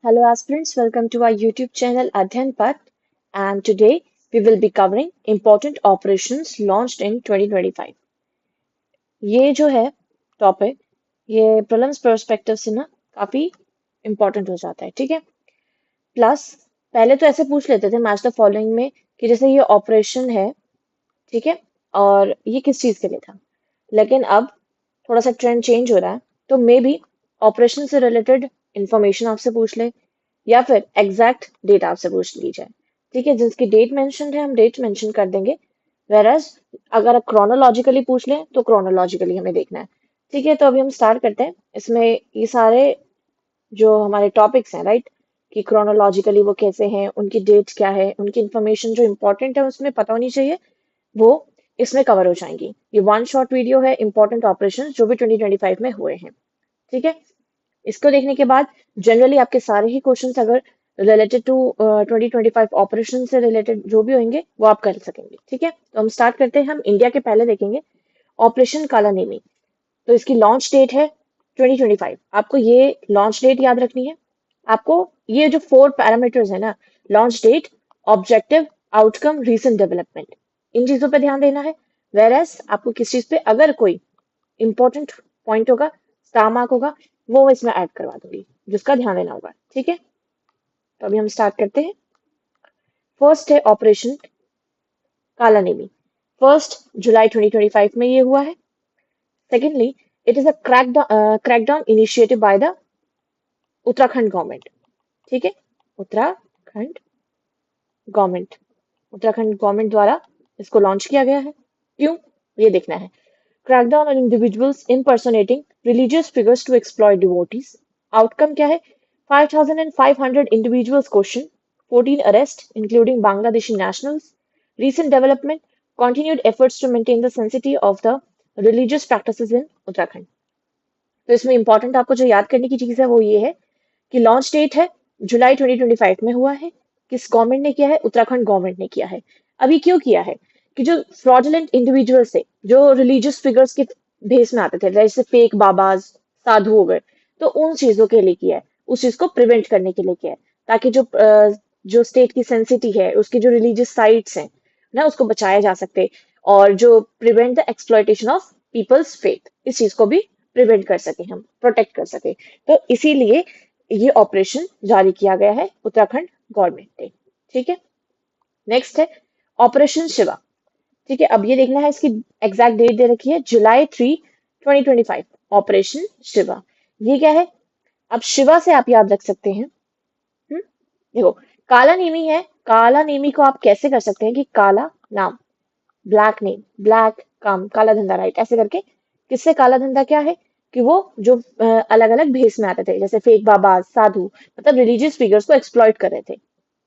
Hello aspirants, welcome to our YouTube channel Adhyan Path, and today we will be covering important operations launched in 2025. ये जो है topic ये prelims perspective से ना काफी important हो जाता है, ठीक है। प्लस पहले तो ऐसे पूछ लेते थे मैच द फॉलोइंग में कि जैसे ये ऑपरेशन है, ठीक है, और ये किस चीज के लिए था। लेकिन अब थोड़ा सा ट्रेंड चेंज हो रहा है, तो मे बी ऑपरेशन से रिलेटेड इंफॉर्मेशन आपसे पूछ ले या फिर एग्जैक्ट डेट आपसे पूछ ली जाए, ठीक है। जिसकी डेट मेंशन है हम डेट मेंशन कर देंगे, वेरएज अगर आप क्रोनोलॉजिकली पूछ लें तो क्रोनोलॉजिकली हमें देखना है, ठीक है। तो अभी हम स्टार्ट करते हैं। इसमें ये सारे जो हमारे टॉपिक्स हैं, राइट, कि क्रोनोलॉजिकली वो कैसे हैं, उनकी डेट क्या है, उनकी इन्फॉर्मेशन जो इंपॉर्टेंट है उसमें पता होनी चाहिए, वो इसमें कवर हो जाएंगी। ये वन शॉट वीडियो है इंपॉर्टेंट ऑपरेशन जो भी 2025 में हुए हैं, ठीक है। इसको देखने के बाद जनरली आपके सारे ही क्वेश्चंस अगर रिलेटेड टू 2025 ऑपरेशन से रिलेटेड जो भी होंगे वो आप कर सकेंगे, ठीक है। तो हम स्टार्ट करते हैं। हम इंडिया के पहले देखेंगे ऑपरेशन काला नेमी। तो इसकी लॉन्च डेट है 2025। आपको ये लॉन्च डेट याद रखनी है। आपको ये जो 4 पैरामीटर्स है ना, launch date, objective, outcome, recent development, इन चीजों पे ध्यान देना है। वेरएस आपको किस चीज पे अगर कोई इंपॉर्टेंट पॉइंट होगा, स्टार मार्क होगा, वो मैं इसमें ऐड करवा दूंगी, जिसका ध्यान देना होगा, ठीक है। तो अभी हम स्टार्ट करते हैं। फर्स्ट है ऑपरेशन काला नेमी। 1 जुलाई 2025 में ये हुआ है। Secondly, it is a crackdown initiative by the Uttarakhand government, ठीक है। उत्तराखंड गवर्नमेंट उत्तराखंड गवर्नमेंट द्वारा इसको लॉन्च किया गया है। क्यों, ये देखना है। Crackdown on individuals impersonating religious figures to exploit devotees. Outcome क्या है? 5,500 individuals question, 14 arrests including Bangladeshi nationals. Recent development, continued efforts to maintain the sanctity of the religious practices in Uttarakhand. तो इसमें इंपॉर्टेंट आपको जो याद करने की चीज है वो ये है कि लॉन्च डेट है जुलाई 2025 में हुआ है। किस गवर्नमेंट ने किया है? उत्तराखंड गवर्नमेंट ने किया है। अभी क्यों किया है कि जो फ्रॉडुलेंट इंडिविजुअल्स थे, जो रिलीजियस फिगर्स के भेस में आते थे, जैसे फेक बाबाज, साधु हो गए, तो उन चीजों के लिए किया है। उस चीज को प्रिवेंट करने के लिए किया है, ताकि जो स्टेट की सेंसिटी है, उसकी जो रिलीजियस साइट्स हैं ना, उसको बचाया जा सकते, और जो prevent the exploitation of people's faith, इस चीज को भी प्रिवेंट कर सके, हम प्रोटेक्ट कर सके। तो इसीलिए ये ऑपरेशन जारी किया गया है उत्तराखंड गवर्नमेंट ने, ठीक है। नेक्स्ट है ऑपरेशन शिवा, ठीक है। अब ये देखना है, इसकी एग्जैक्ट डेट दे रखी है जुलाई 3 2025। ऑपरेशन शिवा ये क्या है? अब शिवा से आप याद रख सकते हैं। देखो, काला नेमी है। काला नेमी को आप कैसे कर सकते हैं कि काला नाम, ब्लैक नेम, ब्लैक काम, काला धंधा, राइट, ऐसे करके। किससे काला धंधा क्या है कि वो जो अलग अलग भेस में आते थे, जैसे फेक बाबा, साधु, मतलब रिलीजियस फिगर्स को एक्सप्लॉइट कर रहे थे,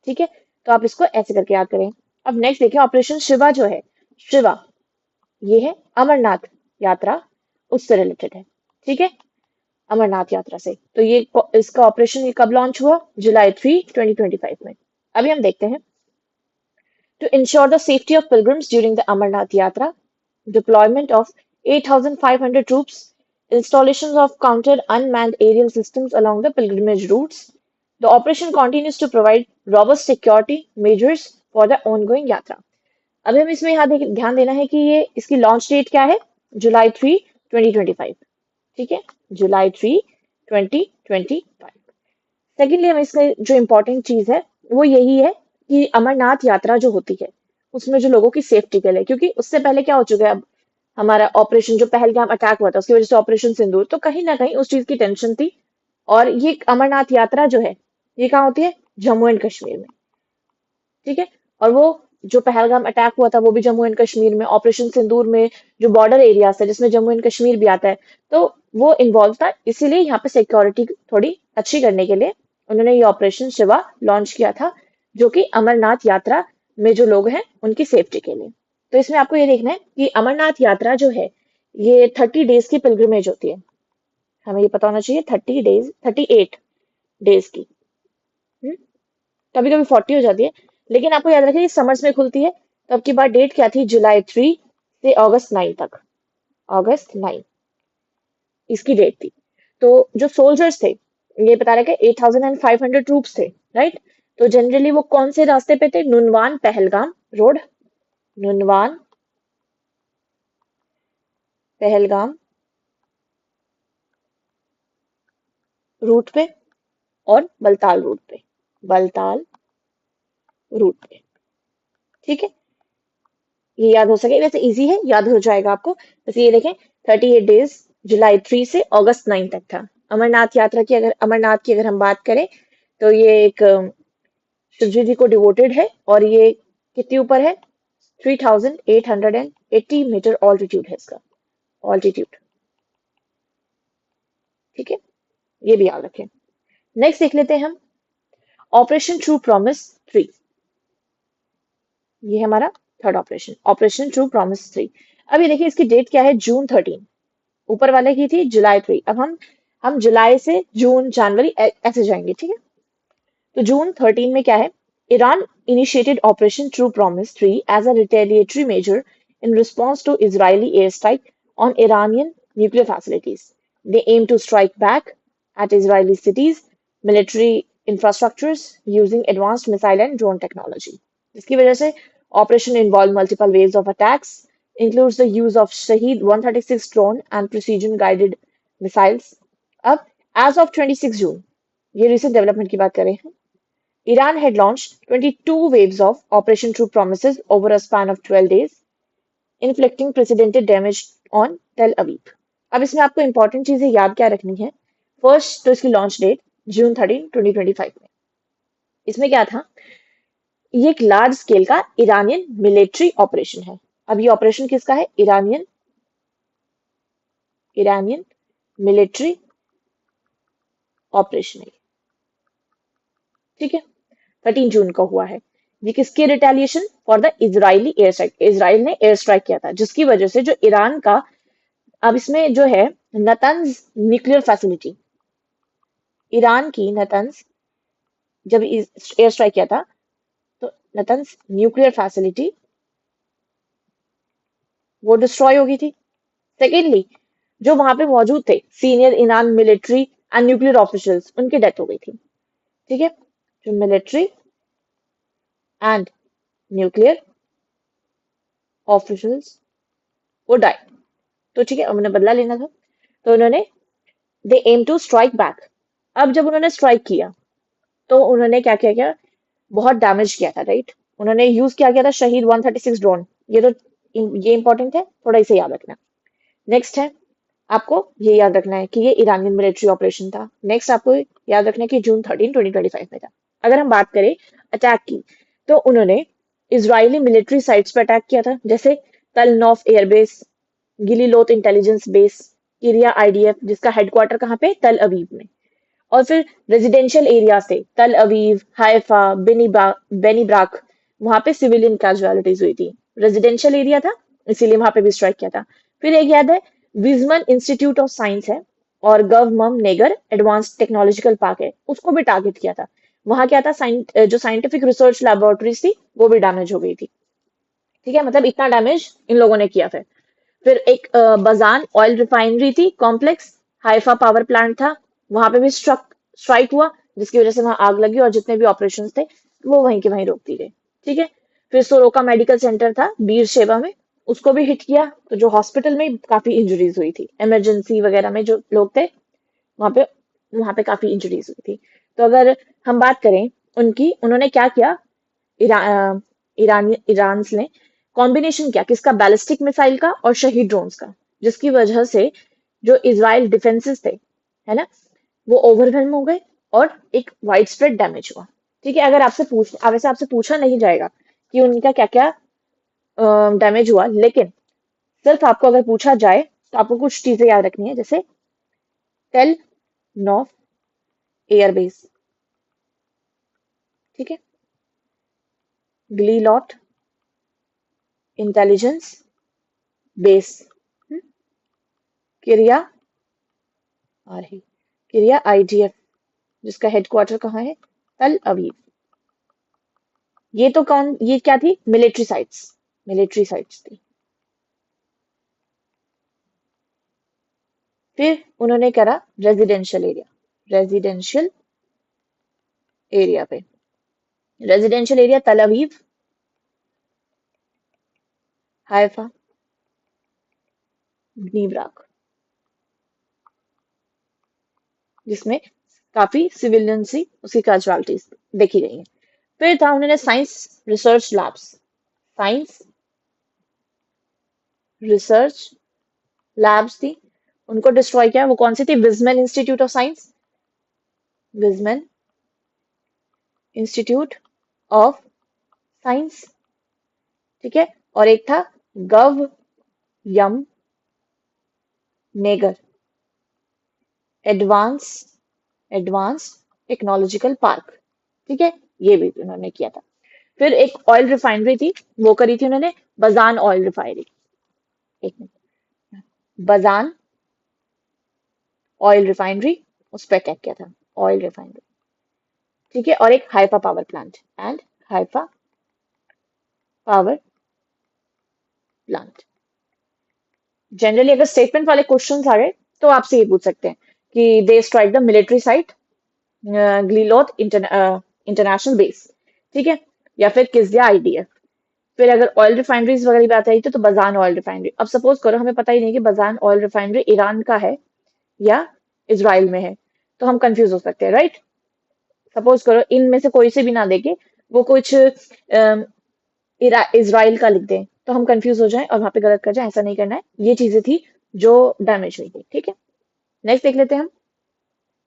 ठीक है। तो आप इसको ऐसे करके याद करें। अब नेक्स्ट देखिए, ऑपरेशन शिवा जो है, शिवा ये है अमरनाथ यात्रा, उससे रिलेटेड है, ठीक है, अमरनाथ यात्रा से। तो ये इसका ऑपरेशन ये कब लॉन्च हुआ? जुलाई 3 2025 में। अभी हम देखते हैं। To ensure the safety of pilgrims during the Amarnath Yatra, deployment of 8,500 troops, installations of counter unmanned aerial systems along the pilgrimage routes. The operation continues to provide robust security measures for the ongoing yatra. अब हम इसमें यहाँ ध्यान देना है कि ये इसकी लॉन्च डेट क्या है? जुलाई 3 2025, ठीक है, जुलाई 3 2025। सेकेंडली, हम इसमें जो इम्पोर्टेंट चीज है वो यही है कि अमरनाथ यात्रा जो होती है उसमें जो लोगों की सेफ्टी के लिए, क्योंकि उससे पहले क्या हो चुका है, अब हमारा ऑपरेशन जो पहलगाम अटैक हुआ था उसकी वजह से ऑपरेशन सिंदूर, तो कहीं ना कहीं उस चीज की टेंशन थी। और ये अमरनाथ यात्रा जो है ये कहाँ होती है? जम्मू एंड कश्मीर में, ठीक है। और वो जो पहलगाम अटैक हुआ था वो भी जम्मू एंड कश्मीर में, ऑपरेशन सिंदूर में जो बॉर्डर एरिया है जिसमें जम्मू एंड कश्मीर भी आता है, तो वो इन्वॉल्व था। इसीलिए यहाँ पे सिक्योरिटी थोड़ी अच्छी करने के लिए उन्होंने ये ऑपरेशन शिवा लॉन्च किया था, जो कि अमरनाथ यात्रा में जो लोग हैं उनकी सेफ्टी के लिए। तो इसमें आपको ये देखना है कि अमरनाथ यात्रा जो है ये 30 डेज की पिलग्रिमेज होती है। हमें ये पता होना चाहिए, 30 डेज, 38 डेज की। कभी कभी 40 हो जाती है, लेकिन आपको याद रखिए समर्स में खुलती है। तो अब की बार डेट क्या थी? जुलाई 3 से अगस्त 9 तक, अगस्त 9 इसकी डेट थी। तो जो सोल्जर्स थे ये बता रहा है कि 8500 ट्रूप्स थे, राइट। तो जनरली वो कौन से रास्ते पे थे? नुनवान पहलगाम रोड, नुनवान पहलगाम रूट पे और बलताल रूट पे, बलताल रूट पे। ठीक है, ये याद हो सके, वैसे इजी है, याद हो जाएगा आपको। बस ये देखें, 38 डेज जुलाई 3 से अगस्त 9 तक था। अमरनाथ यात्रा की, अगर अमरनाथ की अगर हम बात करें तो ये एक शिवजी जी को डिवोटेड है, और ये कितने ऊपर है? 3880 मीटर ऑल्टीट्यूड है इसका, ऑल्टीट्यूड। ठीक है, ये भी याद रखें। नेक्स्ट देख लेते हैं हम, ऑपरेशन ट्रू प्रॉमिस 3। ये हमारा third operation, operation True Promise 3। अब ये देखिए, इसकी डेट क्या है? जून 13। ऊपर वाले की थी जुलाई 3। अब हम जुलाई से जून जनवरी ऐसे जाएंगे, ठीक है। तो जून 13 में क्या है? Iran initiated Operation True Promise 3 as a retaliatory measure in response to Israeli air strike on Iranian nuclear facilities. They aim to strike back at Israeli cities, military infrastructures using advanced missile and drone technology. जिसकी वजह से operation involve multiple waves of attacks, includes the use of Shaheed 136 drone and precision guided missiles. अब as of 26 जून, ये recent development की बात करें, Iran had launched 22 waves of Operation True Promises over a span of 12 days, inflicting precedented damage on Tel Aviv. अब इसमें आपको important चीजें याद क्या रखनी है? फर्स्ट तो इसकी लॉन्च डेट जून 13 2025 में। इसमें क्या था? ये एक लार्ज स्केल का ईरानियन मिलिट्री ऑपरेशन है। अब ये ऑपरेशन किसका है? ईरानियन ईरानियन मिलिट्री ऑपरेशन है, ठीक है। 13 जून का हुआ है। ये किसके retaliation? For the Israeli air strike. Israel ने एयर स्ट्राइक किया था, जिसकी वजह से जो ईरान का, अब इसमें जो है नतंज न्यूक्लियर फैसिलिटी, ईरान की नतंज, जब एयर स्ट्राइक किया था तो नतंज न्यूक्लियर फैसिलिटी वो डिस्ट्रॉय हो गई थी। सेकेंडली, जो वहां पे मौजूद थे senior Iran military and nuclear officials, उनकी डेथ हो गई थी, ठीक है। जो मिलिट्री एंड न्यूक्लियर ऑफिशियल्स वो डाई, तो ठीक है, उन्हें बदला लेना था। तो उन्होंने, दे एम टू स्ट्राइक बैक। अब जब उन्होंने स्ट्राइक किया तो उन्होंने क्या किया क्या? बहुत डैमेज किया था, राइट। उन्होंने यूज क्या किया था? शहीद 136 ड्रोन। ये तो ये इंपॉर्टेंट है, थोड़ा इसे याद रखना। नेक्स्ट है, आपको ये याद रखना है कि ये ईरानियन मिलिट्री ऑपरेशन था। नेक्स्ट आपको याद रखना है कि जून 13 2025 में था। अगर हम बात करें अटैक की, तो उन्होंने इजरायली मिलिट्री साइट्स पर अटैक किया था, जैसे तल नौफ एयरबेस, गिलीलोत इंटेलिजेंस बेस, किरिया आईडीएफ, जिसका हेडक्वार्टर कहाँ पे? तल अवीव में। और फिर रेजिडेंशियल एरिया से तल अवीव, हाइफा, बेनी ब्राक, वहां पे सिविलियन कैजुअलिटीज हुई थी। रेजिडेंशियल एरिया था, इसीलिए वहां पे भी स्ट्राइक किया था। फिर एक याद है, विजमन इंस्टीट्यूट ऑफ साइंस है, और गवमम नेगर एडवांस टेक्नोलॉजिकल पार्क है, उसको भी टारगेट किया था। वहां क्या था? जो साइंटिफिक रिसर्च लेबोरेटरीज थी वो भी डैमेज हो गई थी, ठीक है। मतलब इतना डैमेज इन लोगों ने किया। फिर एक बजान ऑयल रिफाइनरी थी कॉम्प्लेक्स, हाइफा पावर प्लांट था, वहां पे भी स्ट्राइक हुआ, जिसकी वजह से वहां आग लगी, और जितने भी ऑपरेशन थे वो वहीं के वहीं रोक दिए गए, ठीक है। फिर सोरोका मेडिकल सेंटर था बीर शेवा में, उसको भी हिट किया, तो जो हॉस्पिटल में काफी इंजरीज हुई थी, इमरजेंसी वगैरह में जो लोग थे वहां पे काफी इंजरीज हुई थी। तो अगर हम बात करें उनकी, उन्होंने क्या किया? ईरा, ईरान ने कॉम्बिनेशन किया किसका? बैलिस्टिक मिसाइल का और शहीद ड्रोन्स का, जिसकी वजह से जो इजराइल डिफेंसेस थे, है ना, वो ओवरवेलम हो गए, और एक वाइड स्प्रेड डैमेज हुआ, ठीक है। अगर वैसे आपसे पूछा नहीं जाएगा कि उनका क्या क्या डैमेज हुआ, लेकिन सिर्फ आपको अगर पूछा जाए तो आपको कुछ चीजें याद रखनी है, जैसे टेल नॉफ एयरबेस, ठीक है, ग्लीलॉट इंटेलिजेंस बेस, किरिया आ रही किरिया आईडीएफ, जिसका हेडक्वार्टर कहाँ है? तल अवीव। ये तो ये क्या थी? मिलिट्री साइट्स थी। फिर उन्होंने करा रेजिडेंशियल एरिया, रेजिडेंशियल एरिया पे। रेजिडेंशियल एरिया तल अवीव, हाइफा, ब्नी ब्राक, जिसमें काफी सिविलियन सी उसकी कैजुअलिटीज देखी गई हैं। फिर था उन्होंने science research labs. Science research labs थी, उनको डिस्ट्रॉय किया। वो कौन सी थी? Weizmann Institute of Science, Weizmann Institute of Science, ठीक है। और एक था गव यम नेगर एडवांस एडवांस टेक्नोलॉजिकल पार्क, ठीक है। ये भी उन्होंने किया था। फिर एक ऑयल रिफाइनरी थी, वो करी थी उन्होंने बजान ऑयल रिफाइनरी। एक मिनट, बजान ऑयल रिफाइनरी, उस पर अटैक किया था, ऑयल रिफाइनरी, ठीक है। और एक Haifa power plant and Haifa power plant. Generally अगर स्टेटमेंट वाले क्वेश्चन आ गए तो आपसे ये पूछ सकते हैं कि they strike the military site Glilot international base, ठीक है, या फिर किस दिया आईडीएफ। फिर अगर ऑयल रिफाइनरीज वगैरह की बात आई तो बजान ऑयल रिफाइनरी। अब सपोज करो हमें पता ही नहीं कि बजान ऑयल रिफाइनरी ईरान का है या इजराइल में है, तो हम कंफ्यूज हो सकते हैं, राइट। सपोज करो इनमें से कोई से भी ना देके वो कुछ इजराइल का लिख दें तो हम कंफ्यूज हो जाएं और वहां पे गलत कर जाएं, ऐसा नहीं करना है। ये चीजें थी जो डैमेज हुई थी, ठीक है। नेक्स्ट देख लेते हैं हम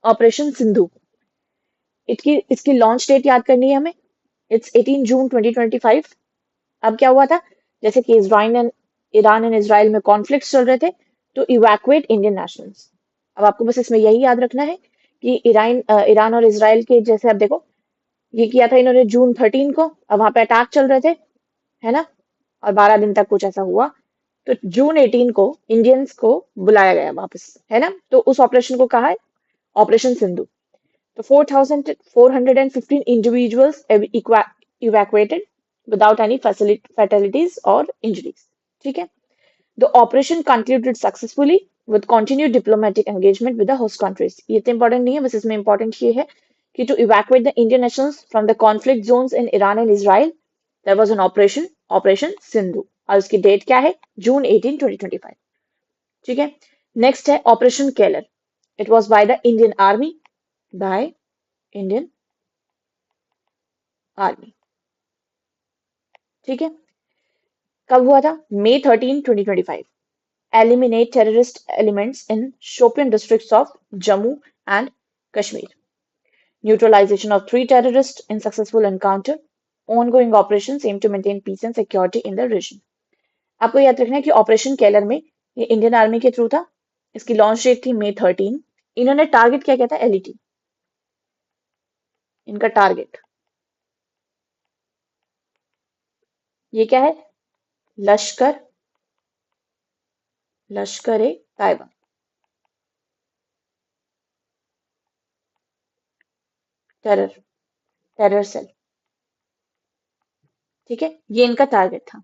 ऑपरेशन सिंधु। इसकी लॉन्च डेट याद करनी है हमें। इट्स 18 जून 2025। अब क्या हुआ था, जैसे कि ईरान एंड इसराइल में कॉन्फ्लिक्ट चल रहे थे, तो इवैक्यूएट इंडियन नेशनल्स। अब आपको बस इसमें यही याद रखना है कि ईरान और इसराइल के, जैसे अब देखो, ये किया था इन्होंने जून 13 को। अब वहां पे अटैक चल रहे थे, है ना, और 12 दिन तक कुछ ऐसा हुआ। तो जून 18 को इंडियंस को बुलाया गया वापस, है ना। तो उस ऑपरेशन को कहा है ऑपरेशन सिंधु। तो 4,415 individuals evacuated without any fatalities or injuries, ठीक है। The operation concluded successfully with continued diplomatic engagement with the host countries. ये तो important नहीं है, बस इसमें important ये है कि to evacuate the Indian nationals from the conflict zones in Iran and Israel, there was an operation Sindhu, और उसकी डेट क्या है? जून 18, 2025, ठीक है। नेक्स्ट है operation Keller. It was by the Indian army, by Indian army, ठीक है। कब हुआ था? मई 13, 2025। Eliminate terrorist elements in Shopian districts of Jammu and Kashmir. Neutralization of 3 terrorists in successful encounter. Ongoing operations aim to maintain peace and security in the region. आपको याद रखना है कि ऑपरेशन केलर में ये इंडियन आर्मी के through था। इसकी लॉन्च डेट थी मई 13। इन्होंने टारगेट क्या किया था? एलईटी, इनका टारगेट ये क्या है? लश्कर लश्कर ए ताइबा, टेरर टेरर सेल, ठीक है। ये इनका टारगेट था,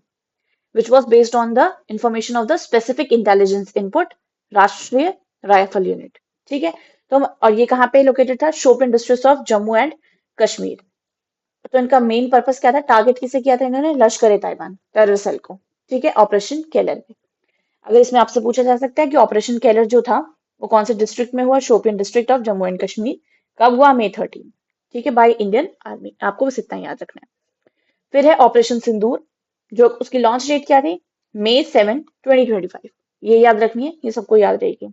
which was based on the information of the specific intelligence input राष्ट्रीय राइफल यूनिट, ठीक है। तो और ये कहाँ पे लोकेटेड था? Shopian district of Jammu and Kashmir. तो इनका मेन पर्पस क्या था? टारगेट किसे किया था इन्होंने? लश्कर ए ताइबान टेरर सेल को, ठीक है, ऑपरेशन केलर में। अगर इसमें आपसे पूछा जा सकता है कि ऑपरेशन केलर जो था वो कौन से डिस्ट्रिक्ट में हुआ? Shopian district of Jammu and Kashmir. कब हुआ? मई 13, ठीक है, बाय इंडियन आर्मी। आपको बस इतना याद रखना है। फिर है ऑपरेशन सिंदूर, जो उसकी लॉन्च डेट क्या थी? मई 7, 2025। ये याद रखनी है, ये सबको याद रहेगी।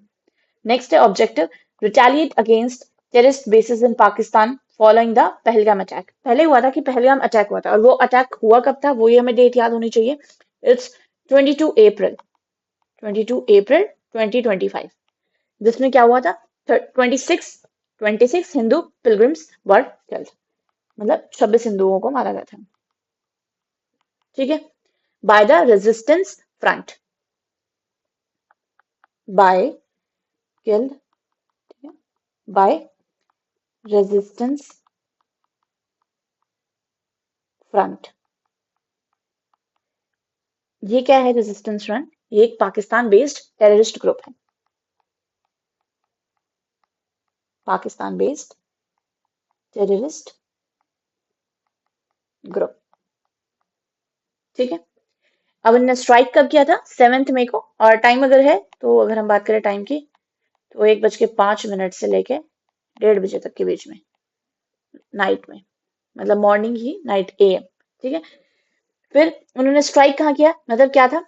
नेक्स्ट है objective, retaliate against terrorist bases in Pakistan following the Pahalgam attack. पहले हुआ था कि पहलगाम अटैक हुआ था, और वो अटैक हुआ कब था? वो ही हमें डेट याद होनी चाहिए। इट्स 22 अप्रैल 2025, जिसमें क्या हुआ था? 26 हिंदू पिलग्रिम्स वर किल्ड, मतलब 26 हिंदुओं को मारा गया था, ठीक है, by the Resistance Front, by killed by Resistance Front. ये क्या है रेजिस्टेंस फ्रंट? ये एक पाकिस्तान बेस्ड टेररिस्ट ग्रुप है। Pakistan based terrorist group. ठीक है, अब इन्होंने स्ट्राइक कब किया था? 7 मई को। और टाइम अगर है तो अगर हम बात करें टाइम की, तो 1:05 से लेके 1:30 तक के बीच में, नाइट में, मतलब मॉर्निंग ही, नाइट AM। ठीक है, फिर उन्होंने स्ट्राइक कहाँ किया, मतलब क्या था?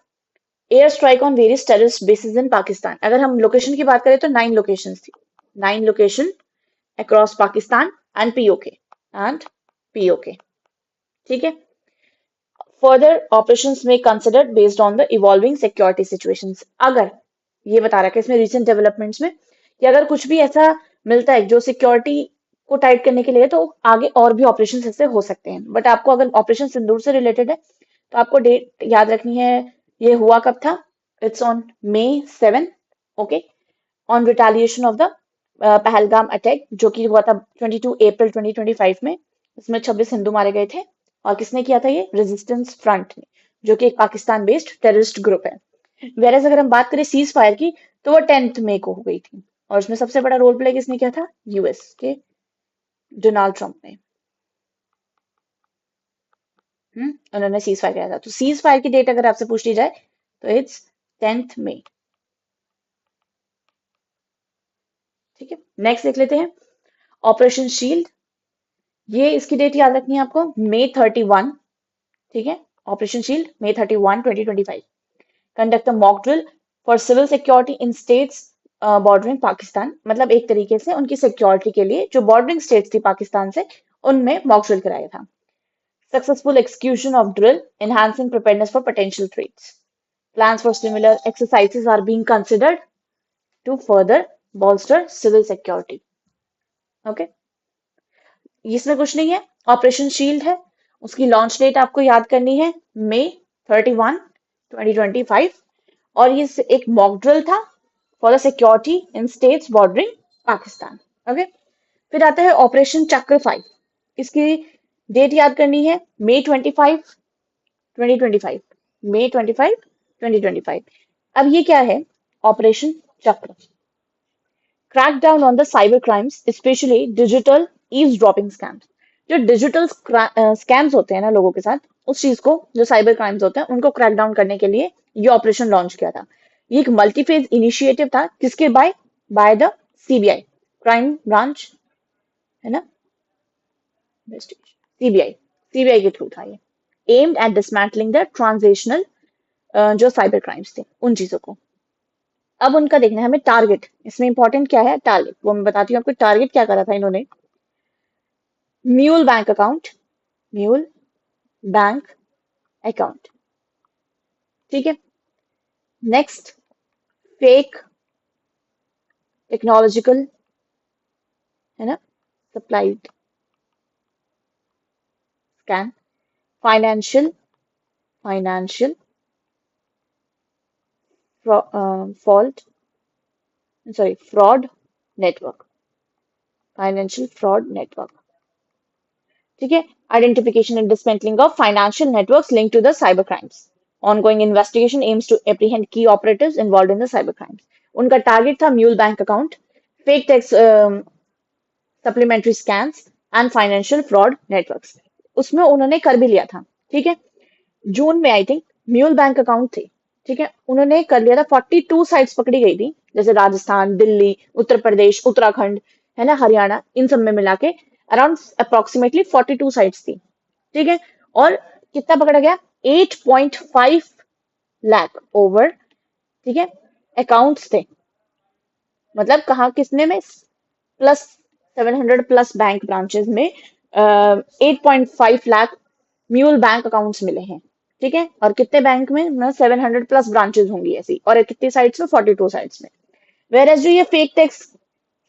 Air strike on various terrorist bases in Pakistan. अगर हम लोकेशन की बात करें तो 9 लोकेशन थी, 9 location across Pakistan and POK। ठीक है, फर्दर ऑपरेशंस में considered based on the evolving security situations. अगर ये बता रहा है कि इसमें रिसेंट डेवलपमेंट्स में कि अगर कुछ भी ऐसा मिलता है जो सिक्योरिटी को टाइट करने के लिए, तो आगे और भी ऑपरेशन ऐसे हो सकते हैं। बट आपको अगर ऑपरेशन सिंदूर से रिलेटेड है तो आपको डेट याद रखनी है। ये हुआ कब था? It's on May 7। Okay, on retaliation of the Pahalgam attack, जो कि हुआ था 22 अप्रैल 2025 में। इसमें 26 हिंदू मारे गए थे। और किसने किया था? ये रेजिस्टेंस फ्रंट ने, जो कि एक पाकिस्तान बेस्ड टेररिस्ट ग्रुप है। वेरएस अगर हम बात करें सीज फायर की, तो वो 10 मई को हो गई थी। और उसमें सबसे बड़ा रोल प्ले किसने किया था? US के डोनाल्ड ट्रंप ने। उन्होंने सीज फायर किया था। तो सीज फायर की डेट अगर आपसे पूछ ली जाए तो इट्स 10 मई। ठीक है, नेक्स्ट देख लेते हैं ऑपरेशन शील्ड। ये इसकी डेट याद रखनी है आपको, May 31। ठीक है, Operation Shield May 31, 2025। Conduct a mock drill for civil security in states bordering Pakistan. मतलब एक तरीके से उनकी सिक्योरिटी के लिए जो बॉर्डरिंग स्टेट्स थी पाकिस्तान से, उनमें मॉक ड्रिल कराया था। Successful execution of drill, enhancing preparedness for potential threats. Plans for similar exercises are being considered to further bolster civil security. Okay, इसमें कुछ नहीं है, ऑपरेशन शील्ड है। उसकी लॉन्च डेट आपको याद करनी है, May 31, 2025। और ये एक मॉक ड्रिल था for the security in states bordering Pakistan. Okay, फिर आता है ऑपरेशन चक्र 5। इसकी डेट याद करनी है, May 25, 2025। May 25, 2025। अब ये क्या है? ऑपरेशन चक्र, crack down on the cyber crimes, specially digital eavesdropping scams. जो डिजिटल स्कैम्स होते हैं ना लोगों के साथ, उस चीज को, जो साइबर क्राइम्स होते हैं उनको क्रैक डाउन करने के लिए ये ऑपरेशन लॉन्च किया था। ये एक मल्टीफेज इनिशिएटिव था, किसके? By by the CBI, crime branch, है ना, सीबीआई के थ्रू था ये। Aimed at dismantling the transactional जो साइबर क्राइम्स थे, उन चीजों को। अब उनका देखना है हमें टारगेट। इसमें इंपॉर्टेंट क्या है? टारगेट, वो मैं बताती हूँ आपको। टारगेट क्या करा था इन्होंने? Mule bank account, mule bank account. ठीक है, नेक्स्ट फेक टेक्नोलॉजिकल, है ना, supplied scam, financial fault, sorry, fraud network, financial fraud network. ठीक है, identification and dismantling of financial networks linked to the cyber crimes. Ongoing investigation aims to apprehend key operatives involved in the cyber crimes. उनका target था mule bank account, fake tax supplementary scams and financial fraud networks. उसमें उन्होंने कर भी लिया था। ठीक है, जून में I think mule bank account थे। ठीक है, उन्होंने कर लिया था। 42 साइट्स पकड़ी गई थी, जैसे राजस्थान, दिल्ली, उत्तर प्रदेश, उत्तराखंड, है ना, हरियाणा, इन सब में मिला के अराउंड अप्रोक्सीमेटली 42 साइट्स थी। ठीक है, और कितना पकड़ा गया? 8.5 लाख ओवर, ठीक है, अकाउंट्स थे। मतलब कहा किसने में? प्लस 700 प्लस बैंक ब्रांचेस में 8.5 लाख म्यूल बैंक अकाउंट्स मिले हैं। ठीक है, और कितने बैंक में ना? 700 प्लस ब्रांचेस होंगी ऐसी, और कितनी साइट्स में? 42 साइट्स में। वेर जो ये फेक टैक्स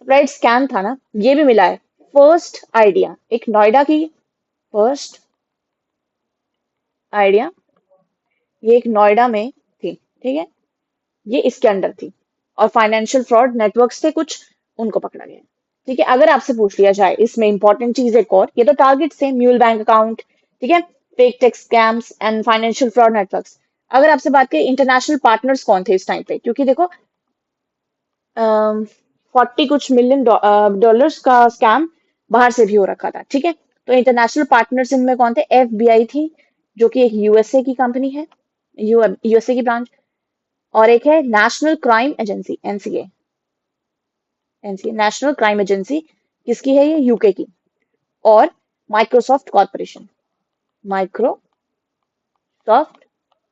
राइट स्कैम था ना, ये भी मिला है फर्स्ट आइडिया, एक नोएडा की फर्स्ट आइडिया, ये एक नोएडा में थी। ठीक है, ये इसके अंडर थी। और फाइनेंशियल फ्रॉड नेटवर्क्स थे कुछ, उनको पकड़ा गया। ठीक है, अगर आपसे पूछ लिया जाए इसमें इंपॉर्टेंट चीज एक और, ये तो टारगेट से म्यूल बैंक अकाउंट, ठीक है, fake tax scams and financial fraud networks. अगर आपसे बात करें इंटरनेशनल पार्टनर्स कौन थे इस टाइम पे, क्योंकि देखो 40 कुछ मिलियन डॉलर्स का स्कैम बाहर से भी हो रखा था। ठीक है, तो इंटरनेशनल पार्टनर्स इनमें कौन थे? एफबीआई थी, जो कि एक यूएसए की कंपनी है, यूएसए की ब्रांच, और एक है national crime agency, NCA. NCA national crime agency किसकी है? ये यूके की। और माइक्रोसॉफ्ट कॉर्पोरेशन, माइक्रोसॉफ्ट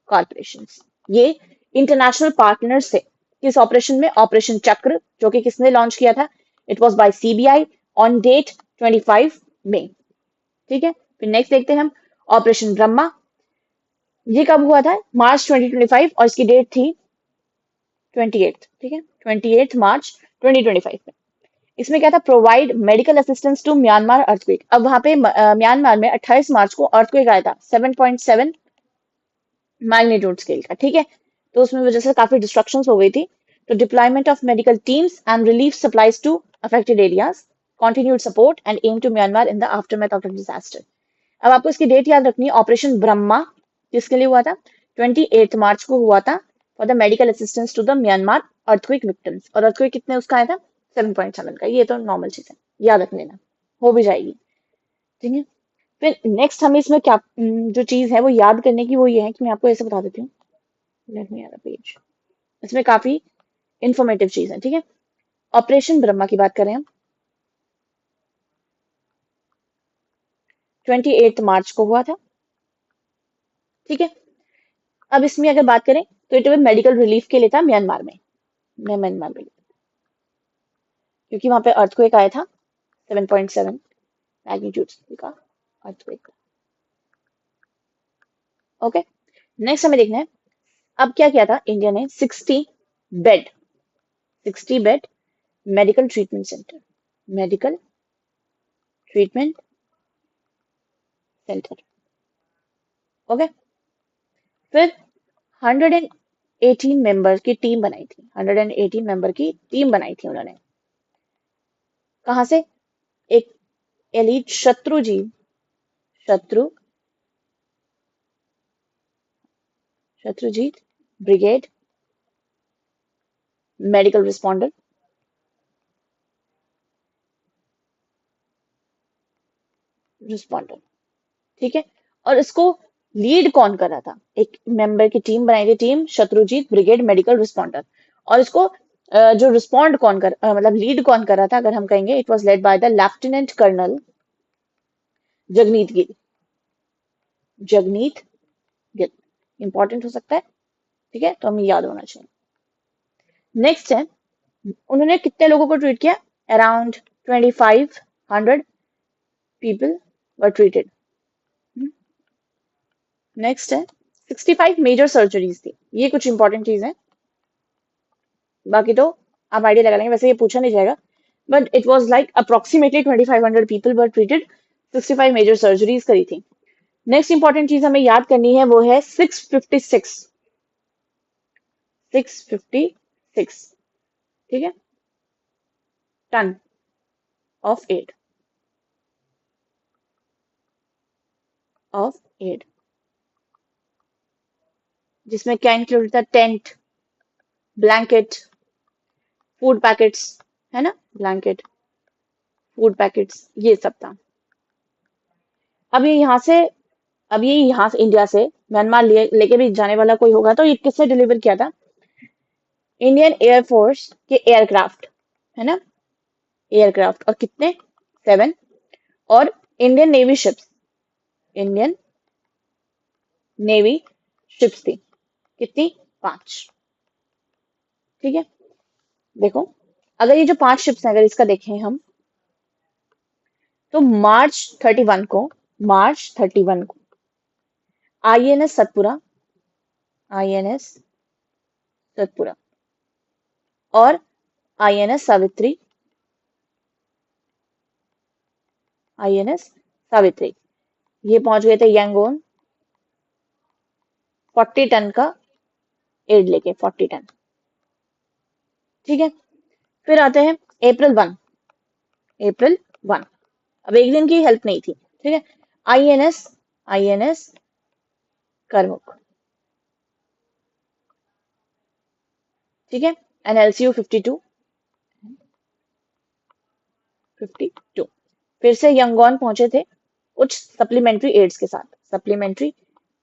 कॉर्पोरेशन, ये इंटरनेशनल पार्टनर्स थे किस ऑपरेशन में? ऑपरेशन चक्र, जो कि किसने लॉन्च किया था? It was by CBI on date 25 May. ठीक है, फिर नेक्स्ट देखते हैं हम ऑपरेशन ब्रह्मा। ये कब हुआ था? मार्च 2025, और इसकी डेट थी 28। ठीक है, 28 मार्च 2025 में। इसमें क्या था? Provide medical assistance to Myanmar earthquake. अब वहां पे म्यांमार में 28 मार्च को अर्थक्वेक आया था 7.7 मैग्नीट्यूड स्केल का। ठीक है, तो उसमें वजह से काफी डिस्ट्रक्शंस हो गई थी। तो deployment of medical teams and relief supplies to affected areas, continued support and aim to Myanmar in the aftermath of the disaster. अब आपको इसकी डेट याद रखनी है। ऑपरेशन ब्रह्मा किसके लिए हुआ था? 28 मार्च को हुआ था for the medical assistance to the Myanmar earthquake victims. और अर्थक्वेक कितने उसका आया था? 7.7 का। ये तो नॉर्मल चीज है, याद रख लेना, हो भी जाएगी। ठीक है, फिर नेक्स्ट हमें इसमें क्या जो चीज है वो याद करने की, वो ये है कि मैं आपको ऐसे बता देती हूँ। Let me page. इसमें काफी इंफॉर्मेटिव चीज है। ठीक है, ऑपरेशन ब्रह्मा की बात करें हम, 28 मार्च को हुआ था। ठीक है, अब इसमें अगर बात करें तो इट मेडिकल रिलीफ के लिए था म्यांमार में, म्यांमार में, क्योंकि वहां पे अर्थक्वेक आया था 7.7 मैग्नीट्यूड का अर्थक्वेक। ओके, नेक्स्ट हमें देखना है अब क्या किया था इंडिया ने? Bed 60 bed medical treatment centre, medical treatment centre. Okay, फिर 118 मेंबर की टीम बनाई थी, 118 मेंबर की टीम बनाई थी उन्होंने। कहां से? एक एलिट शत्रु शत्रुजीत ब्रिगेड मेडिकल रिस्पॉन्डर। ठीक है, और इसको लीड कौन कर रहा था? एक मेंबर की टीम बनाई थी, team Shatrujeet brigade medical responder. और इसको जो रिस्पॉन्ड कौन कर मतलब लीड कौन कर रहा था? अगर हम कहेंगे, it was led by the lieutenant colonel Jagneet Gill. Jagneet Gill important हो सकता है। ठीक है, तो हमें याद होना चाहिए। नेक्स्ट है, उन्होंने कितने लोगों को ट्रीट किया? Around 2500 people were treated. Next है 65 मेजर सर्जरीज थी। ये कुछ इंपॉर्टेंट चीज है, बाकी तो आप आइडिया लगा लेंगे, वैसे ये पूछा नहीं जाएगा, but it was like approximately 2500 people were treated, 65 major surgeries करी थी। नेक्स्ट इंपॉर्टेंट चीज हमें याद करनी है, वो है 656 ठीक है, टन ऑफ एड, जिसमें क्या इंक्लूड था? टेंट, ब्लैंकेट, फूड पैकेट्स, है ना, ब्लैंकेट, फूड पैकेट्स, ये सब था। अब ये यहाँ से अब ये यहाँ से इंडिया से म्यांमार लेके भी जाने वाला कोई होगा, तो ये किससे डिलीवर किया था? इंडियन एयरफोर्स के एयरक्राफ्ट, है ना, एयरक्राफ्ट, और कितने? 7। और Indian navy ships, Indian navy ships थी कितनी? 5। ठीक है, देखो, अगर ये जो 5 शिप्स हैं, अगर इसका देखें हम, तो मार्च 31 को आईएनएस सतपुरा, आईएनएस सतपुरा और आईएनएस सावित्री, आईएनएस सावित्री, ये पहुंच गए थे यंगोन 40 टन का एड लेके, 40 टन। ठीक है, फिर आते हैं अप्रैल 1, अप्रैल 1। अब एक दिन की हेल्प नहीं थी। ठीक है, आईएनएस करमुक, ठीक है, एनएलसीयू 52, 52। फिर से यंगॉन पहुंचे थे कुछ सप्लीमेंट्री एड्स के साथ, सप्लीमेंट्री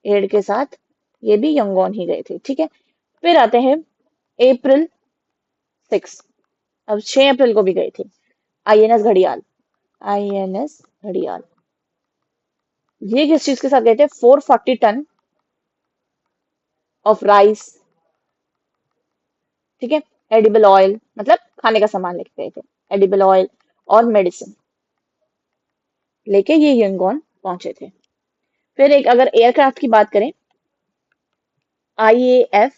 एड के साथ ये भी यंगॉन ही गए थे, ठीक है। फिर आते हैं अप्रैल 6, अब 6 अप्रैल को भी गए थे आईएनएस घड़ियाल, आईएनएस घड़ियाल। ये किस चीज के साथ गए थे? 440 टन ऑफ राइस, ठीक है, एडिबल ऑयल, मतलब खाने का सामान लेके गए थे, एडिबल ऑयल और मेडिसिन लेके ये यंगॉन पहुंचे थे। फिर एक अगर एयरक्राफ्ट की बात करें, IAF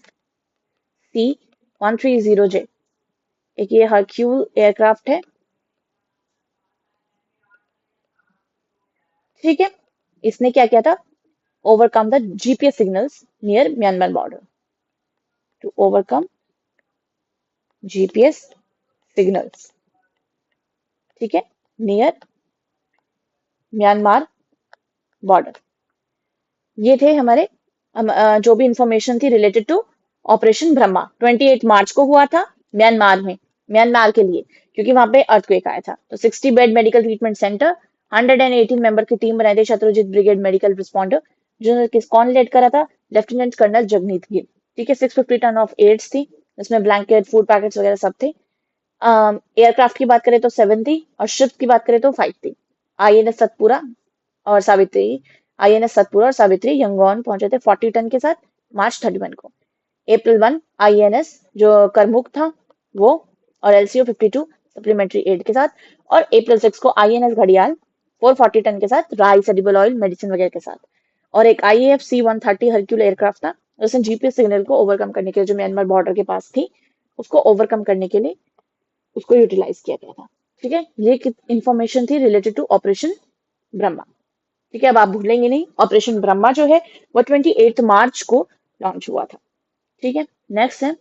C-130J, एक ये हरक्यूल एयरक्राफ्ट है, ठीक है। इसने क्या किया था? Overcome the GPS signals near Myanmar border, to overcome GPS signals, ठीक है, नियर म्यांमार बॉर्डर। ये थे हमारे जो भी इंफॉर्मेशन थी रिलेटेड टू ऑपरेशन ब्रह्मा। 28 मार्च को हुआ था म्यांमार में, म्यांमार के लिए, क्योंकि वहां पे अर्थक्वेक आया था। तो 60 bed medical treatment centre, 118 member की टीम बनाई थी, शत्रुजीत ब्रिगेड मेडिकल रिस्पॉन्डर, जो कौन लेड करा था? लेफ्टिनेंट कर्नल जगमीत गिल, ठीक है। 650 टन ऑफ एड्स थी, इसमें ब्लैंकेट, फूड पैकेट्स वगैरह सब थे। एयरक्राफ्ट की बात करें तो 7 थी, और शिप की बात करें तो 5 थी। आईएनएस सतपुरा और सावित्री, आईएनएस सतपुरा और सावित्री यंगॉन पहुंचे थे 40 टन के साथ मार्च 31 को। अप्रैल 1 आईएनएस जो करमुक था वो, और एलसीओ 52 सप्लीमेंट्री एड के साथ, और अप्रैल 6 को आईएनएस घड़ियाल 440 टन के साथ राइस, एडिबल ऑयल, मेडिसिन वगैरह के साथ। और एक आईएएफ C-130 हरक्यूल एयरक्राफ्ट था, उसने जीपीएस सिग्नल को ओवरकम करने के लिए, जो म्यांमार बॉर्डर के पास थी, उसको ओवरकम करने के लिए उसको यूटिलाइज किया गया था, ठीक है। ये इंफॉर्मेशन थी रिलेटेड टू ऑपरेशन ब्रह्मा, ठीक है। अब आप भूलेंगे नहीं, ऑपरेशन ब्रह्मा जो है वो 28 मार्च को लॉन्च हुआ था, ठीक है। नेक्स्ट है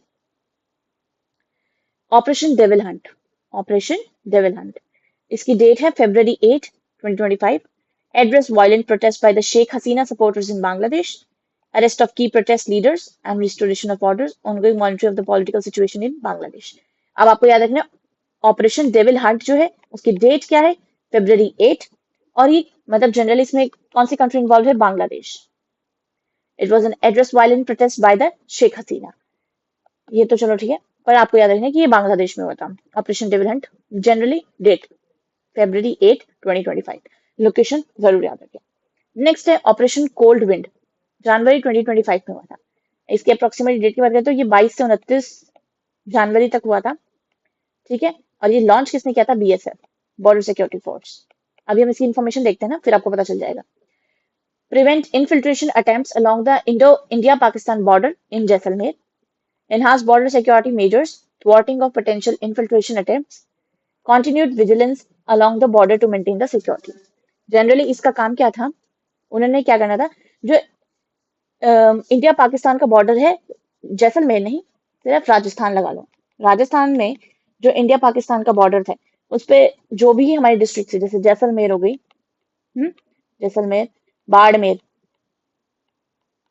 operation devil hunt, operation devil hunt. इसकी डेट है February 8, 2025। Address violent protest by the Sheikh Hasina supporters in Bangladesh, arrest of key protest leaders and restoration of orders, ongoing monitoring of the political situation in Bangladesh. अब आपको याद रखना operation devil Hunt जो है उसकी date क्या है? February 8, और ये मतलब जनरली इसमें कौन सी कंट्री इन्वॉल्व है? Bangladesh. It was an address violent protest by the Sheikh Hasina, ये तो चलो ठीक है, पर आपको याद रखना कि ये बांग्लादेश में हुआ था। Operation devil Hunt, generally date February 8, 2025, location जरूर याद रखें। नेक्स्ट है ऑपरेशन कोल्ड विंड, जनवरी 2025 में हुआ था। इसके अप्रोक्सीमेट डेट की बात करें तो ये 22 से 29 जनवरी तक हुआ था, ठीक है। और ये लॉन्च किसने किया था? BSF, border security force. अभी हम इसकी इन्फॉर्मेशन देखते हैं ना, फिर आपको पता चल जाएगा। Prevent infiltration attempts along the India Pakistan border in Jaisalmer, enhance border security measures, thwarting of potential infiltration attempts, continued vigilance along the border to maintain the security। Generally इसका काम क्या था? उन्होंने क्या करना था, जो इंडिया पाकिस्तान का बॉर्डर है, जैसलमेर नहीं, सिर्फ राजस्थान लगा लो, राजस्थान में जो इंडिया पाकिस्तान का बॉर्डर था उस पे जो भी हमारी डिस्ट्रिक्ट है, जैसे जैसलमेर हो गई, जैसलमेर, बाड़मेर,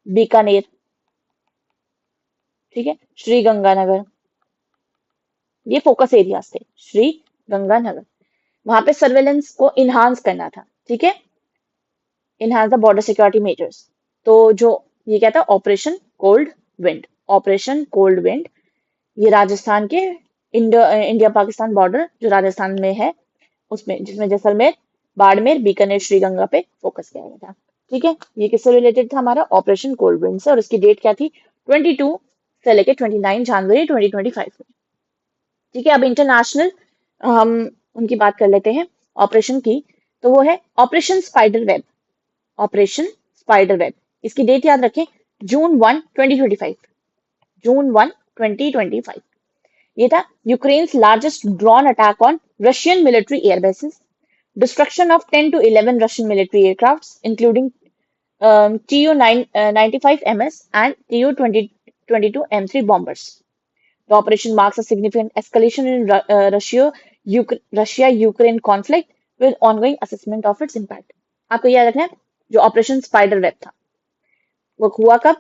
बीकानेर, ठीक है, श्री गंगानगर, ये फोकस एरियाज थे, श्री गंगानगर। वहां पे सर्वेलेंस को इनहांस करना था, ठीक है, enhance the border security measures. तो जो ये क्या था? Operation cold wind, operation cold wind, ये राजस्थान के इंडिया पाकिस्तान बॉर्डर जो राजस्थान में है उसमें, जिसमें जैसलमेर, बाड़मेर, बीकानेर, श्रीगंगा पे फोकस किया गया था, ठीक है। ये किससे रिलेटेड था? हमारा ऑपरेशन कोल्ड विंड से, और इसकी डेट क्या थी? 22 से लेके 29 जनवरी 2025 में, ठीक है। अब इंटरनेशनल हम उनकी बात कर लेते हैं ऑपरेशन की, तो वो है operation spider web, operation spider web. इसकी डेट याद रखें, June 1, 2025, June 1, 2025। ये था Ukraine's largest drone attack on Russian military airbases, destruction of 10 to 11 Russian military aircraft including Tu-95MS and Tu-22 M3 bombers। The operation marks a significant escalation in Russia-Ukraine conflict with ongoing assessment of its impact। आपको याद रखना है जो operation spider web था वो हुआ कब?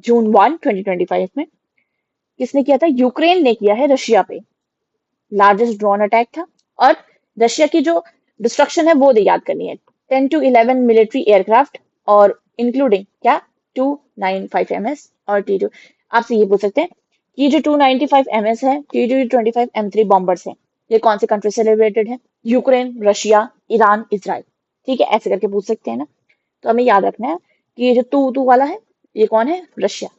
June 1, 2025 में। किसने किया था? यूक्रेन ने किया है रशिया पे, लार्जेस्ट ड्रोन अटैक था, और रशिया की जो डिस्ट्रक्शन है वो याद करनी है। 10 to 11 मिलिट्री एयरक्राफ्ट और इंक्लूडिंग क्या, 295 MS और T2। आपसे ये पूछ सकते हैं कि ये जो 295 MS है, T225 M3 बॉम्बर्स हैं, ये कौन से कंट्री से रिलेटेड है? Ukraine, Russia, Iran, Israel. ठीक है, ऐसे करके पूछ सकते हैं ना। तो हमें याद रखना है कि ये जो टू टू वाला है ये कौन है? रशिया।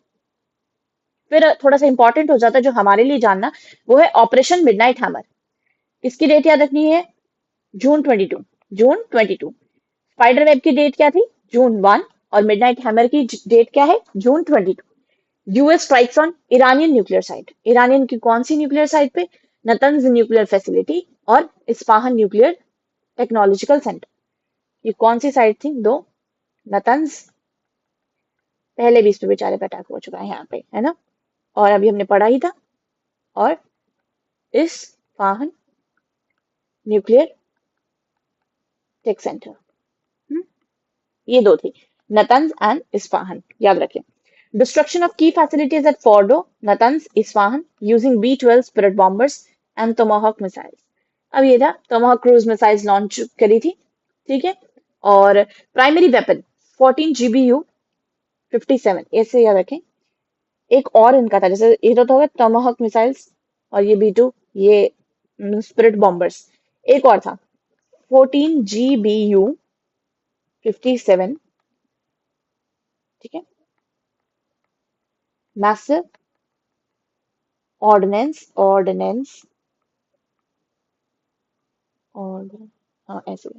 फिर थोड़ा सा इंपॉर्टेंट हो जाता है जो हमारे लिए जानना, वो है ऑपरेशन मिडनाइट हैमर। इसकी डेट याद रखनी है, जून 22। जून 22। स्पाइडर वेब की डेट क्या थी? जून 1। और मिडनाइट हैमर की डेट क्या है? जून 22। US strikes on Iranian nuclear site. Iranian की कौन सी न्यूक्लियर साइट पे? नतंज न्यूक्लियर फैसिलिटी और इस्पाहान न्यूक्लियर टेक्नोलॉजिकल सेंटर। ये कौन सी साइट थी? दो। नतंज, पहले भी इस पे बेचारे पे अटैक हो चुका है यहाँ पे, है ना, और अभी हमने पढ़ा ही था। और इस्पाहान न्यूक्लियर टेक सेंटर, ये दो थी, नतंज एंड इस्पाहान, याद रखें। डिस्ट्रक्शन ऑफ की facilities at Fordow, Natanz, Isfahan using B-12 spirit bombers and Tomahawk missiles. अब ये था टोमाहॉक क्रूज मिसाइल्स लॉन्च करी थी, ठीक है। और प्राइमरी वेपन 14 GBU-57, ऐसे याद रखें। एक और इनका था, जैसे ये तो होगा टोमाहॉक मिसाइल्स और ये B2, ये स्पिरिट बॉम्बर्स। एक और था 14 GBU-57, ठीक है, मैसिव ऑर्डिनेंस, और हाँ ऐसे,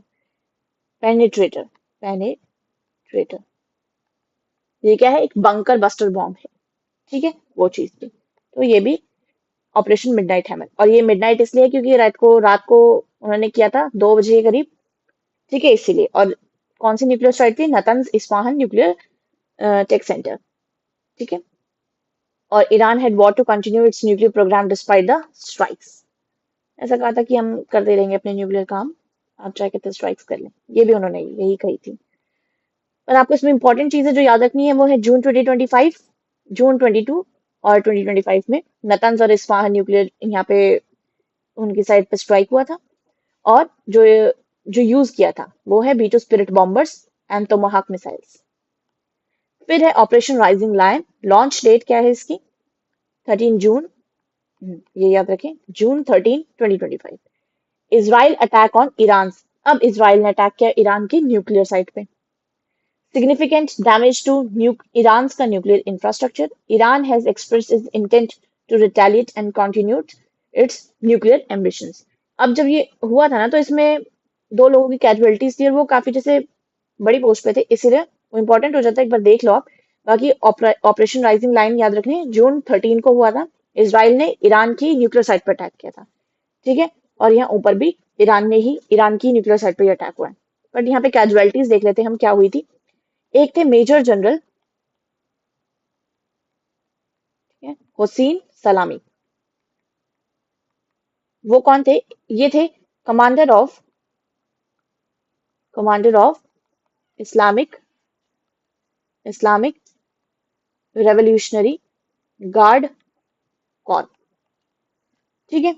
पेनिट्रेटर, पेनिट्रेटर, ये क्या है? एक बंकर बस्टर बॉम्ब है, ठीक है, वो चीज थी। तो ये भी ऑपरेशन मिडनाइट हैमर। और ये मिडनाइट इसलिए है क्योंकि रात को उन्होंने किया था 2 बजे के करीब, ठीक है, इसीलिए। और कौन सी न्यूक्लियर साइट थी? Natanz Isfahan nuclear tech centre, ठीक है। और Iran had vowed to continue its nuclear programme despite the strikes. ऐसा कहा था कि हम करते रहेंगे अपने न्यूक्लियर काम, आप चाहे कितने स्ट्राइक्स कर लें, ये भी उन्होंने यही कही थी। और आपको इसमें इंपॉर्टेंट चीजें जो याद रखनी है वो है जून 2025, जून 22 और 2025 में नतंज और इस्फाहान न्यूक्लियर यहाँ पे उनकी साइड पे स्ट्राइक हुआ था। और जो जो यूज किया था वो है B2 spirit bombers and Tomahawk missiles. फिर है operation rising lion. Launch date क्या है इसकी? 13 जून, ये याद रखें, June 13, 2025। Israel attack on Iran. अब इसराइल ने अटैक किया ईरान की न्यूक्लियर साइट पे। Significant damage to Iran's का nuclear infrastructure. Iran has expressed its intent to retaliate and continued its nuclear ambitions. अब जब ये हुआ था ना तो इसमें 2 लोगों की कैजुअलिटीज थी और वो काफी जैसे बड़ी पोस्ट पे थे, इसीलिए वो इंपॉर्टेंट हो जाता है, एक बार देख लो आप। बाकी ऑपरेशन राइजिंग लाइन याद रखनी, जून 13 को हुआ था। इसराइल ने ईरान की न्यूक्लियर साइट पर अटैक किया था, ठीक है। और यहाँ ऊपर भी ईरान की न्यूक्लियर साइट पर ही अटैक हुआ है। बट यहाँ पे कैजुअलिटीज देख लेते हैं हम क्या हुई थी। एक थे मेजर जनरल, हुसैन सलामी। वो कौन थे? ये थे commander of Islamic Islamic Revolutionary Guard Corps, ठीक है।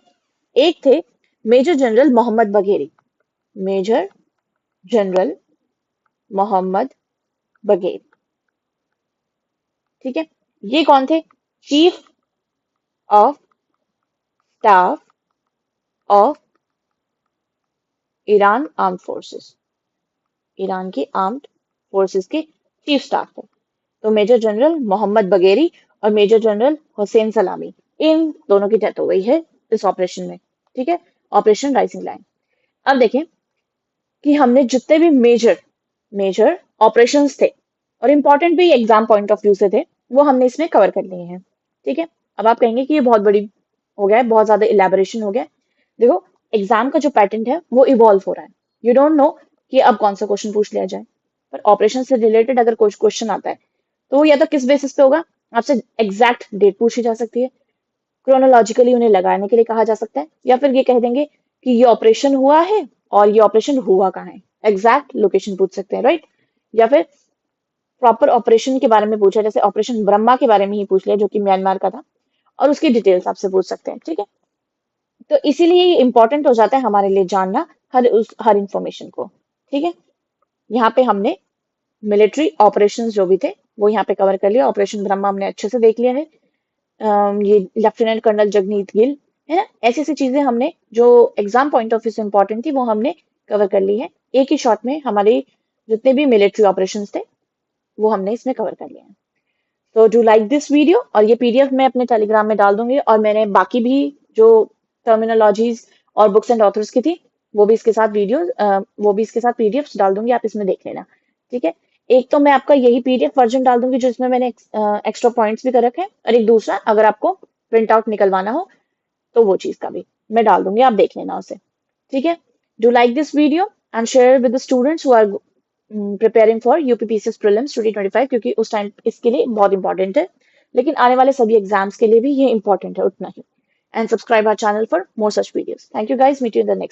एक थे major general Mohammad Bagheri, major general Mohammad Bagheri, ठीक है। ये कौन थे? Chief of staff of Iran armed forces, Iran की आर्म्ड फोर्सेस के चीफ स्टाफ थे। तो मेजर जनरल मोहम्मद बघेरी और मेजर जनरल हुसैन सलामी, इन दोनों की डेथ हो गई है इस ऑपरेशन में, ठीक है, ऑपरेशन राइजिंग लाइन। अब देखें कि हमने जितने भी मेजर मेजर ऑपरेशंस थे और इंपॉर्टेंट भी एग्जाम पॉइंट ऑफ व्यू से थे, वो हमने इसमें कवर कर लिए हैं, ठीक है। अब आप कहेंगे कि ये बहुत बड़ी हो गया है, बहुत ज्यादा इलेबोरेशन हो गया है। देखो, एग्जाम का जो पैटर्न है वो इवॉल्व हो रहा है। यू डोंट नो कि अब कौन सा क्वेश्चन पूछ लिया जाए, पर ऑपरेशन से रिलेटेड अगर कोई क्वेश्चन आता है तो या तो किस बेसिस पे होगा, आपसे एग्जैक्ट डेट पूछी जा सकती है, क्रोनोलॉजिकली उन्हें लगाने के लिए कहा जा सकता है, या फिर ये कह देंगे कि ये ऑपरेशन हुआ है और ये ऑपरेशन हुआ कहाँ है, एग्जैक्ट लोकेशन पूछ सकते हैं, राइट। या फिर प्रॉपर ऑपरेशन के बारे में पूछा, जैसे ऑपरेशन ब्रह्मा के बारे में ही पूछ लिया जो कि म्यांमार का था, और उसकी डिटेल्स आपसे पूछ सकते हैं, ठीक है। तो इसीलिए ये इम्पोर्टेंट हो जाता है हमारे लिए जानना हर इंफॉर्मेशन को। ठीक है, यहाँ पे हमने मिलिट्री ऑपरेशंस जो भी थे वो यहाँ पे कवर कर लिया। ऑपरेशन ब्रह्मा हमने अच्छे से देख लिया है। ये लेफ्टिनेंट कर्नल जगमीत गिल है ना, ऐसी ऐसी चीजें हमने जो एग्जाम पॉइंट ऑफ व्यू से इंपॉर्टेंट थी वो हमने कवर कर ली है। एक ही शॉट में हमारे जितने भी मिलिट्री ऑपरेशंस थे वो हमने इसमें कवर कर लिया है। तो डू लाइक दिस वीडियो, और ये पीडीएफ मैं अपने टेलीग्राम में डाल दूंगी, और मैंने बाकी भी जो टर्मिनोलॉजीज और बुक्स एंड ऑथर्स की थी वो भी इसके साथ वो भी इसके साथ पीडीएफ डाल दूंगी, आप इसमें देख लेना। ठीक है, एक तो मैं आपका यही पीडीएफ वर्जन डाल दूंगी जो इसमें मैंने एक्स्ट्रा पॉइंट्स भी कर रखे हैं, और एक दूसरा अगर आपको प्रिंट आउट निकलवाना हो तो वो चीज का भी मैं डाल दूंगी, आप देख लेना उसे। ठीक है, do like this video and share with the students who are preparing for UPPCS prelims 2025, क्योंकि उस टाइम इसके लिए बहुत इंपॉर्टेंट है, लेकिन आने वाले सभी एग्जाम्स के लिए भी ये इंपॉर्टेंट है उतना ही। And subscribe our channel for more such videos. Thank you guys, meet you in the next.